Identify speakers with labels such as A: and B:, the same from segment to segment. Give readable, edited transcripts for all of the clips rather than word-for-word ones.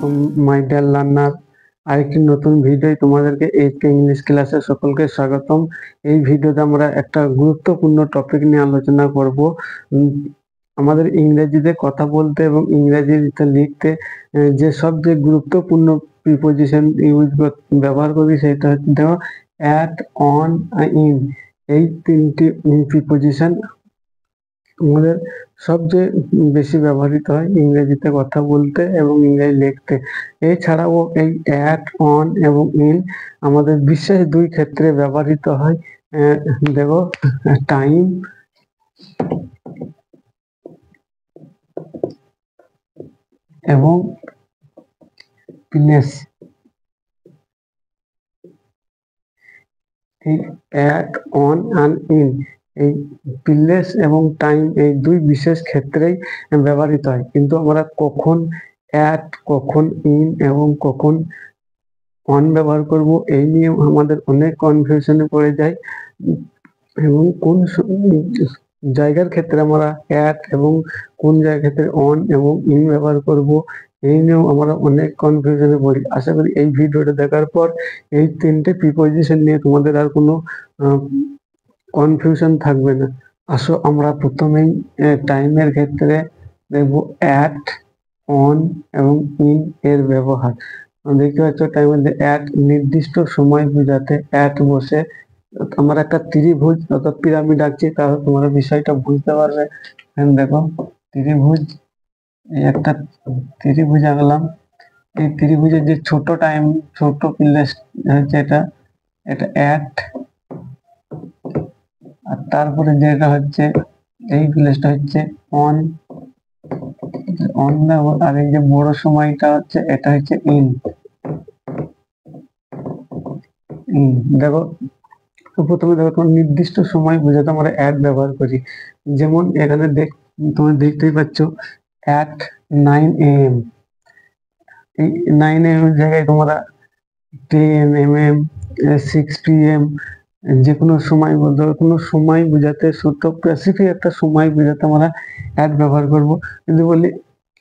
A: Welcome my dear learner. আরেকটি নতুন video তোমাদেরকে এইচকে ইংলিশ ক্লাসে সকলকে স্বাগতম। এই ভিডিওতে আমরা একটা গুরুত্বপূর্ণ টপিক নিয়ে আলোচনা করব। আমাদের ইংরেজিতে কথা বলতে এবং ইংরেজিতে লিখতে যে গুরুত্বপূর্ণ প্রিপোজিশন ব্যবহার করি সেটা হচ্ছে দেখো অ্যাট, অন, ইন। এই তিনটি প্রিপোজিশন আমাদের সবচেয়ে বেশি ব্যবহৃত হয় ইংরেজিতে কথা বলতে এবং ইংরেজি লিখতে। এছাড়াও এই অ্যাট, অন এবং ইন আমাদের বিশেষ দুই ক্ষেত্রে ব্যবহৃত হয়। দেখো টাইম এবং প্লেস। এই অ্যাট, অন অ্যান্ড ইন এই প্লেস এবং টাইম এই দুই বিশেষ ক্ষেত্রেই ব্যবহৃত হয়, কিন্তু আমরা কখন অ্যাট, কখন ইন এবং কখন অন ব্যবহার করব এই নিয়ে আমাদের অনেক কনফিউশনে পড়ে যায়, এবং কোন জায়গার ক্ষেত্রে আমরা অ্যাট এবং কোন জায়গার ক্ষেত্রে অন এবং ইন ব্যবহার করব এই নিয়েও আমরা অনেক কনফিউশনে পড়ি। আশা করি এই ভিডিওটা দেখার পর এই তিনটে প্রিপোজিশন নিয়ে তোমাদের আর কোনো কনফিউশন থাকবে না। আসো আমরা প্রথমেই টাইমের ক্ষেত্রে দেখব অ্যাট, অন এবং ইন এর ব্যবহার। দেখতে পাচ্ছ টাইমের অ্যাট নির্দিষ্ট সময় বোঝাতে অ্যাট বসে আমরা একটা ত্রিভুজ অর্থাৎ পিরামিড আঁকছি, তাহলে তোমরা বিষয়টা বুঝতে পারবে। দেখো ত্রিভুজ, এই একটা ত্রিভুজ আঁকলাম। এই ত্রিভুজের যে ছোট টাইম, ছোট প্লেস হচ্ছে এটা অ্যাট, আর তারপরে যেটা হচ্ছে এই প্লেসটা হচ্ছে অন, আর এই যে বড় সময়টা হচ্ছে এটা হচ্ছে ইন। দেখো প্রথমে দেখো তোমার নির্দিষ্ট সময় বোঝাতে আমরা অ্যাট ব্যবহার করি। যেমন এখানে তোমরা দেখতেই পাচ্ছ অ্যাট 9 AM। এই 9 AM এর জায়গায় তোমরা 10 AM, 6 PM যে কোনো সময় বলতে, কোনো সময় বোঝাতে স্পেসিফিক একটা সময় বোঝাতে আমরা অ্যাট ব্যবহার করব। যদি বলি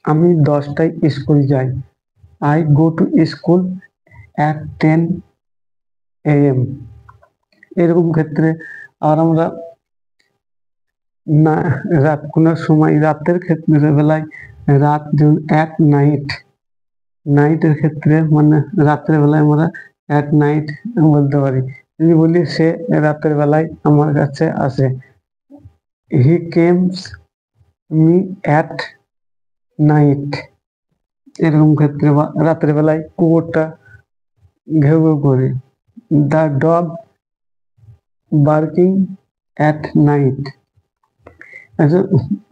A: আমি 10টায় স্কুল যাই, I go to school at 10 AM। এরকম ক্ষেত্রে আর আমরা না রাত কোনো সময় রাতের ক্ষেত্রে বেলায় রাত, যেমন অ্যাট নাইট, নাইটের ক্ষেত্রে মানে রাত্রের বেলায় আমরা অ্যাট নাইট বলতে পারি। যদি বলি সে রাতের বেলায় আমার কাছে আসে, হি কেমস মি অ্যাট নাইট। এরকম ক্ষেত্রে বা রাতের বেলায় কুকুরটা ঘেউ ঘেউ করে, the dog barking at night.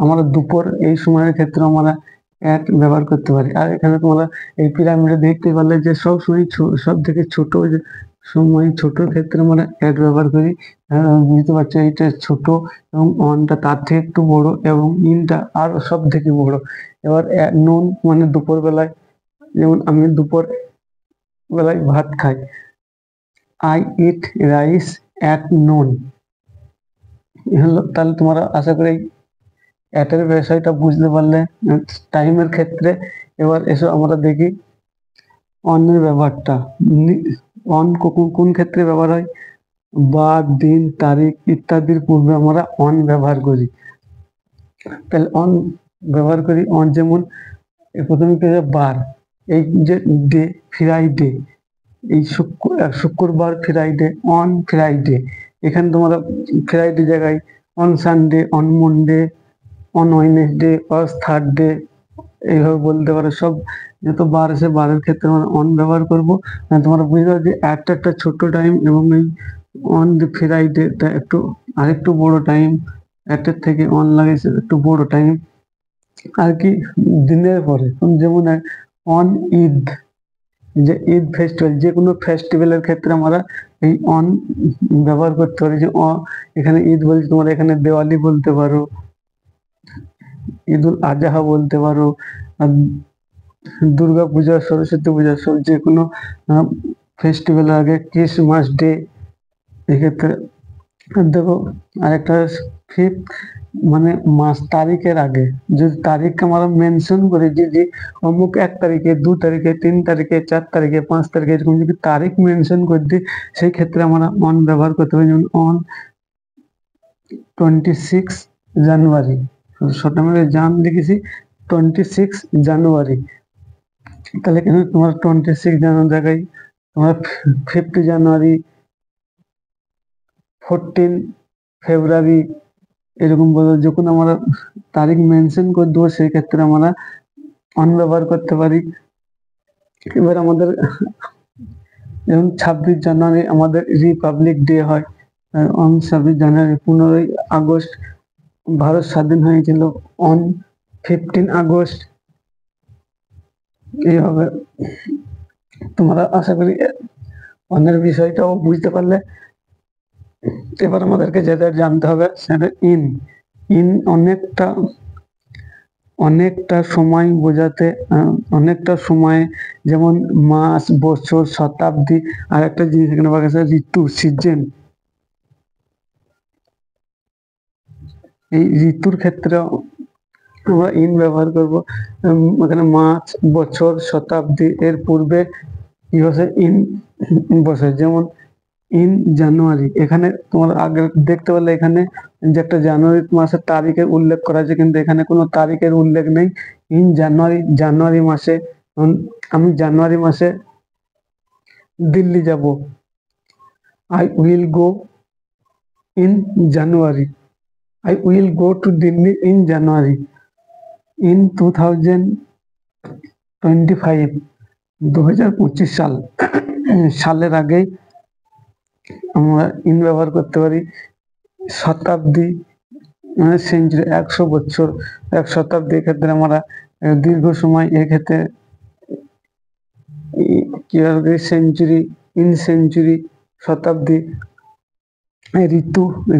A: আমরা দুপুর এই সময়ের ক্ষেত্রে আমরা অ্যাট ব্যবহার করতে পারি। আর এখানে তোমরা এই পিরামিডে দেখতে পারলে যে সব সময় সব থেকে ছোট সময়, ছোট ক্ষেত্রে আমরা অ্যাট ব্যবহার করি। বুঝতে পারছো এইটা ছোট এবং অনটা তার থেকে একটু বড় এবং ইনটা আর সব থেকে বড়। এবার নুন মানে দুপুর বেলায়, যেমন আমি দুপুর বেলায় ভাত খাই, I eat rice at noon. তাহলে তোমরা আশা করি অ্যাটের বিষয়টা বুঝতে পারলে টাইমের ক্ষেত্রে। এবার এসো আমরা দেখি অনের ব্যবহারটা। অন কোন ক্ষেত্রে ব্যবহার হয়? বার, দিন, তারিখ ইত্যাদির পূর্বে আমরা অন ব্যবহার করি। তাহলে অন ব্যবহার করি অন, যেমন প্রথমে বার, এই যে ডে, ফ্রাইডে, এই শুক্রবার ফ্রাইডে, অন ফ্রাইডে। এখানে তোমরা ফ্রাইডে জায়গায় on Sunday, on Monday, on Wednesday, on Thursday এইভাবে বলতে পারো। সব যত বার আছে বারের ক্ষেত্রে আমরা অন ব্যবহার করবো। তোমরা বুঝতে পারছো যে একটা ছোট টাইম এবং এই অন ফ্রাইডেটা একটু আরেকটু বড় টাইম, একটার থেকে অন লাগে একটু বড় টাইম আর কি দিনের পরে। যেমন অন ঈদ, যে ঈদ ফেস্টিভ্যাল, যে কোনো ফেস্টিভ্যালের ক্ষেত্রে আমরা এই অন ব্যবহার করতে পারি। যে এখানে ঈদ বলছি, তোমরা এখানে দেওয়ালি বলতে পারো, ঈদ উল আজহা বলতে পারো, দুর্গা পূজা, সরস্বতী পূজা, সব যে কোনো ফেস্টিভ্যালের আগে ক্রিসমাস ডে। এক্ষেত্রে দেখো আরেকটা ফিফথ মানে মাস তারিখের আগে যদি তারিখ আমরা মেনশন করি যে অমুক 1 তারিখে, 2 তারিখে, 3 তারিখে, 4 তারিখে, 5 তারিখে, এরকম যদি তারিখ মেনশন করে দিই সেই ক্ষেত্রে আমরা অন ব্যবহার করতে পারি। যেমন অন 26 জানুয়ারি, শর্ট আমরা জান লিখেছি 26 জানুয়ারি, তাহলে কিন্তু তোমার 26 জানুয়ারি জায়গায় তোমার 50 জানুয়ারি, 14 ফেব্রুয়ারি, এরকম বলে যখন আমরা তারিখ মেনশন করে দেবো সেই ক্ষেত্রে আমরা অন ব্যবহার করতে পারি। এবার আমাদের যেমন 26 জানুয়ারি আমাদের রিপাবলিক ডে হয়, অন 26 জানুয়ারি। 15 আগস্ট ভারত স্বাধীন হয়েছিল, অন 15 আগস্ট। এইভাবে তোমরা আশা করি অনের বিষয়টাও বুঝতে পারলে। এবার আমাদেরকে যেটা জানতে হবে সেটা ইন। ইন অনেকটা সময় বোঝাতে, অনেকটা সময়, যেমন মাস, বছর, শতাব্দী। আর একটা জিনিস এখানে পাওয়া গেছে ঋতু, সিজন। এই ঋতুর ক্ষেত্রে আমরা ইন ব্যবহার করব। এখানে মাস, বছর, শতাব্দী এর পূর্বে কি বসে? ইন বসে। যেমন ইন জানুয়ারি, এখানে তোমার আগে দেখতে পারলে এখানে যে একটা জানুয়ারি মাসের তারিখের উল্লেখ করা আছে, কিন্তু এখানে কোনো তারিখের উল্লেখ নেই। ইন জানুয়ারি, জানুয়ারি মাসে আমি জানুয়ারি মাসে দিল্লি যাব। I will go in January. I will go to Delhi in January. In 2025, 2025 সালের আগেই আমরা ইন ব্যবহার করতে পারি। শতাব্দী মানে সেঞ্চুরি, 100 বছর, 1 শতাব্দী, এক্ষেত্রে আমরা দীর্ঘ সময়, এক্ষেত্রে কি হবে? সেঞ্চুরি, ইন সেঞ্চুরি, শতাব্দী।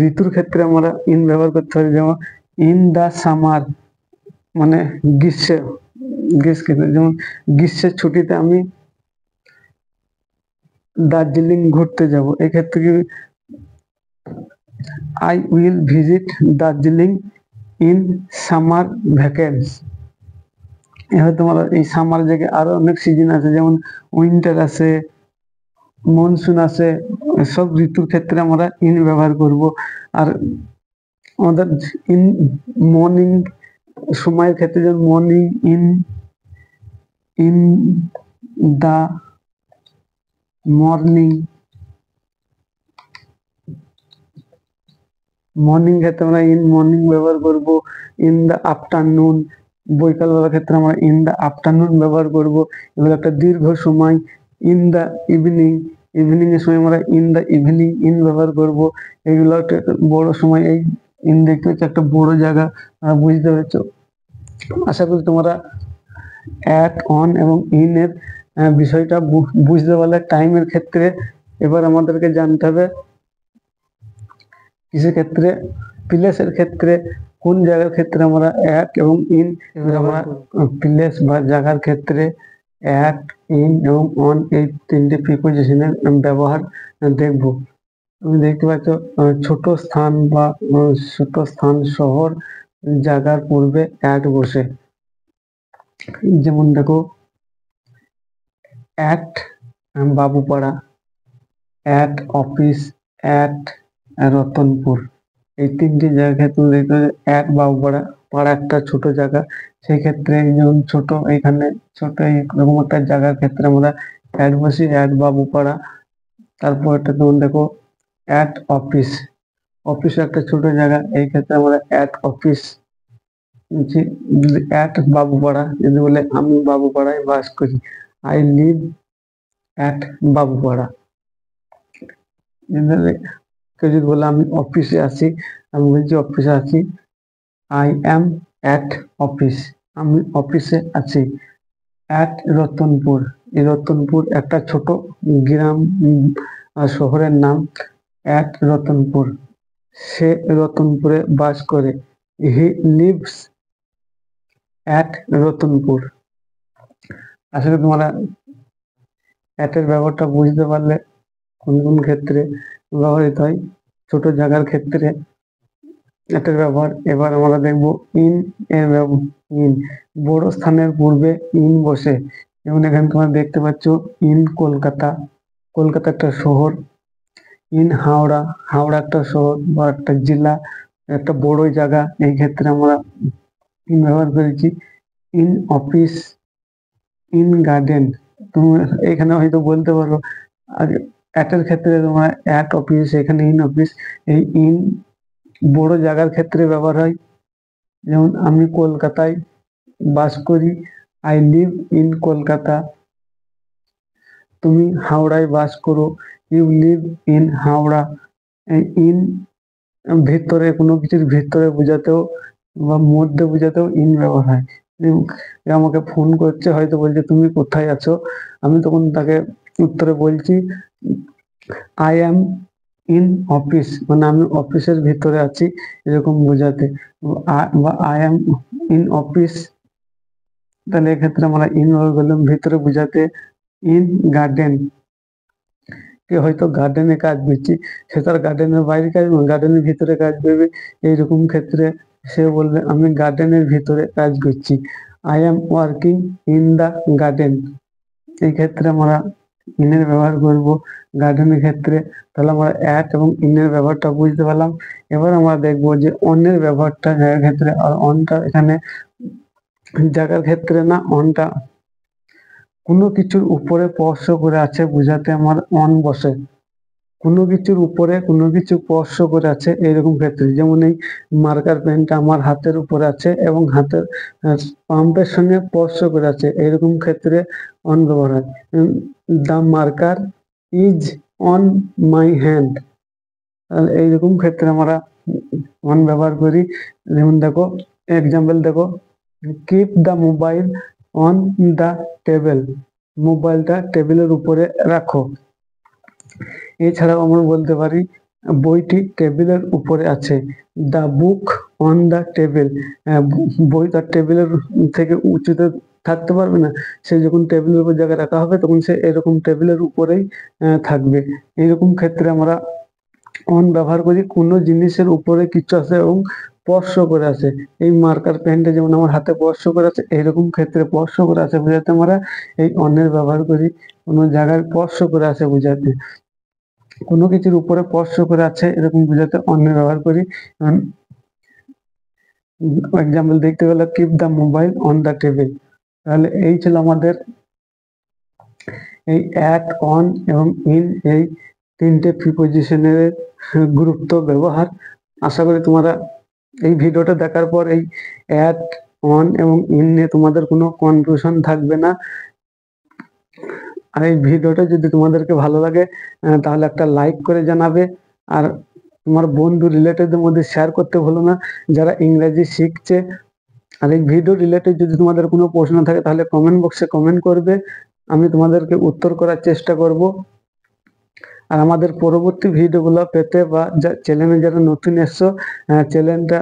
A: ঋতুর ক্ষেত্রে আমরা ইন ব্যবহার করতে পারি, যেমন ইন দা সামার মানে গ্রীষ্মের, যেমন গ্রীষ্মের ছুটিতে আমি দার্জিলিং ঘুরতে যাব। এক্ষেত্রে কি I will visit Darjeeling in summer ভ্যাকেন্স। এভাবে তোমার এই সামার জায়গায় আরো অনেক সিজন আছে, যেমন উইন্টার আছে, মনসুন আছে। সব ঋতুর ক্ষেত্রে আমরা ইন ব্যবহার করব। আর আমাদের ইন মর্নিং সময়ের ক্ষেত্রে, যেমন morning, in in the morning, morning ক্ষেত্রে আমরা ইন মর্নিং ব্যবহার করব। ইন দা আফটারনুন, বৈকালবেলার ক্ষেত্রে আমরা ইন দা আফটারনুন ব্যবহার করব। এবার একটা দীর্ঘ সময় ইন দা ইভিনিং, ইভিনিং এর সময় আমরা ইন দা ইভিনিং ইন ব্যবহার করব। এগুলো একটা বড় সময়, এই ইন দেখতে হচ্ছে একটা বড় জায়গা, বুঝতে পেরেছো? আশা করি তোমরা অ্যাট, অন এবং ইন এর বিষয়টা বুঝতে পারলে। টাইমের ক্ষেত্রে এবার আমাদেরকে জানতে হবে কিসের ক্ষেত্রে, প্লেসের ক্ষেত্রে, কোন জায়গার ক্ষেত্রে আমরা অ্যাট এবং ইন। এবার আমরা প্লেস বা জায়গার ক্ষেত্রে অ্যাট, ইন এবং অন এই 3টে প্রিপোজিশনের ব্যবহার দেখব। তুমি দেখতে পাচ্ছ ছোট স্থান বা ছোট স্থান, শহর, জায়গার পূর্বে অ্যাট বসে। যেমন দেখো at Babupara, at office, at Ratanpur. এই 3টি জায়গায় তুমি দেখতে পাচ্ছ অ্যাট বাবুপাড়া। পাড়া একটা ছোট জায়গা, সেই ক্ষেত্রে যেমন ছোট, এখানে ছোট এইরকম একটা জায়গার ক্ষেত্রে আমরা অ্যাট বসি, অ্যাট বাবুপাড়া। তারপর একটা তোমার দেখো অ্যাট অফিস, অফিস একটা ছোট জায়গা, এই ক্ষেত্রে আমরা অ্যাট অফিস। অ্যাট বাবুপাড়া যদি বলে আমি বাবুপাড়ায় বাস করি, আই লিভ অ্যাট বাবুপাড়া। কেউ যদি বলে আমি অফিসে আছি, আমি বলছি অফিসে আছি, আই অ্যাম অ্যাট অফিস, আমি অফিসে আছি। অ্যাট রতনপুর, এই রতনপুর একটা ছোট গ্রাম শহরের নাম। অ্যাট রতনপুর, সে রতনপুরে বাস করে। He lives at Ratanpur. আসলে তোমরা অ্যাটের ব্যবহারটা বুঝতে পারলে কোন কোন ক্ষেত্রে ব্যবহৃত হয়। ছোট জায়গার ক্ষেত্রে এটার ব্যবহার। এবার আমরা দেখব ইন এর ব্যবহার। ইন বড় স্থানের পূর্বে ইন বসে, যেমন এখানে তোমরা দেখতে পাচ্ছ ইন কলকাতা, কলকাতা একটা শহর। ইন হাওড়া, হাওড়া একটা শহর বা একটা জেলা, একটা বড় জায়গা, এই ক্ষেত্রে আমরা ইন ব্যবহার করেছি। In office, in garden. তুমি এখানে হয়তো বলতে পারো আর অ্যাটের ক্ষেত্রে তোমরা অ্যাট অফিস, এখানে ইন অফিস। এই ইন বড় জায়গার ক্ষেত্রে ব্যবহার হয়, যেমন আমি কলকাতায় বাস করি, আই লিভ ইন কলকাতা। তুমি হাওড়ায় বাস করো, ইউ লিভ ইন হাওড়া। এই ইন ভিতরে, কোনো কিছুর ভিতরে বোঝাতেও বা মধ্যে বোঝাতেও ইন ব্যবহার হয়। এ আমাকে ফোন করছে, হয়তো বলছে তুমি কোথায় আছো, আমি তখন তাকে উত্তরে বলছি আই অ্যাম ইন অফিস, মানে আমি অফিসের ভিতরে আছি, এরকম বোঝাতে। বা আই অ্যাম ইন অফিস, তাহলে এক্ষেত্রে আমরা ইন ব্যবহার করলাম ভিতরে বোঝাতে। ইন গার্ডেন, কে হয়তো গার্ডেনে কাজ করছি, সে তার গার্ডেনের বাইরে কাজ, গার্ডেনের ভিতরে কাজ করবে, এইরকম ক্ষেত্রে সে বলবে আমি গার্ডেনের ভিতরে কাজ করছি। I am working in the garden, এই ক্ষেত্রে আমরা ইনের ব্যবহার করব গার্ডেনের ক্ষেত্রে। তাহলে আমরা অ্যাট এবং ইনের ব্যবহারটা বুঝতে পারলাম। এবার আমরা দেখব যে অনের ব্যবহারটা জায়গার ক্ষেত্রে। আর অনটা এখানে জায়গার ক্ষেত্রে না, অনটা কোনো কিছুর উপরে স্পর্শ করে আছে বোঝাতে আমার অন বসে। কোনো কিছুর উপরে কোনো কিছু স্পর্শ করে আছে এইরকম ক্ষেত্রে, যেমন এই মার্কার পেনটা আমার হাতের উপরে আছে এবং হাতের পাম্পের সঙ্গে স্পর্শ করে আছে, এইরকম ক্ষেত্রে অন ব্যবহার হয়। The marker is on my hand, এইরকম ক্ষেত্রে আমরা অন ব্যবহার করি। যেমন দেখো এক্সাম্পল দেখো, keep the mobile on the table, মোবাইলটা টেবিলের উপরে রাখো। এছাড়াও আমরা বলতে পারি বইটি টেবিলের উপরে আছে, the book on the table. বইটা টেবিলের থেকে উঁচুতে থাকতে পারবে না, সে যখন টেবিলের উপর জায়গায় রাখা হবে তখন সে এরকম টেবিলের উপরেই থাকবে। এইরকম ক্ষেত্রে আমরা অন ব্যবহার করি কোনো জিনিসের উপরে কিছু আছে এবং স্পর্শ করে আছে। এই মার্কার পেনটা যেমন আমার হাতে স্পর্শ করে আছে, এইরকম ক্ষেত্রে স্পর্শ করে আছে বোঝাতে আমরা এই অনের ব্যবহার করি। কোনো জায়গায় স্পর্শ করে আছে বোঝাতে, কোনো কিছুর উপরে স্পর্শ করে আছে এরকম বোঝাতে অনের ব্যবহার করি। এক্সাম্পল দেখতে গেলে keep the mobile on the table. তাহলে এই ছিল আমাদের এই অ্যাট, অন এবং ইন, এই তিনটে প্রিপোজিশনের গুরুত্ব, ব্যবহার। আশা করি তোমরা এই ভিডিওটা দেখার পর এই অ্যাট, অন এবং ইন নিয়ে তোমাদের কোনো কনফিউশন থাকবে না। আর এই ভিডিওটা যদি তোমাদেরকে ভালো লাগে তাহলে একটা লাইক করে জানাবে, আর তোমার বন্ধু রিলেটিভদের মধ্যে শেয়ার করতে ভুলো না যারা ইংরেজি শিখছে। আর এই ভিডিও রিলেটেড যদি তোমাদের কোনো প্রশ্ন থাকে তাহলে কমেন্ট বক্সে কমেন্ট করবে, আমি তোমাদেরকে উত্তর করার চেষ্টা করব। আর আমাদের পরবর্তী ভিডিওগুলো পেতে বা চ্যানেলে যারা নতুন এসছো চ্যানেলটা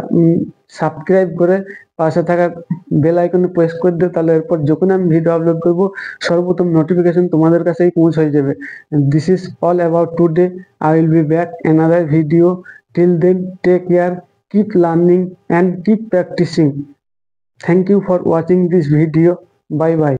A: সাবস্ক্রাইব করে পাশে থাকা বেল আইকনে প্রেস করে দিও, তাহলে এরপর যখন আমি ভিডিও আপলোড করব সর্বপ্রথম নোটিফিকেশন তোমাদের কাছেই পৌঁছে যাবে। This is all about today, I will be back another video. Till then take care, keep learning and keep practicing. Thank you for watching this video. Bye bye.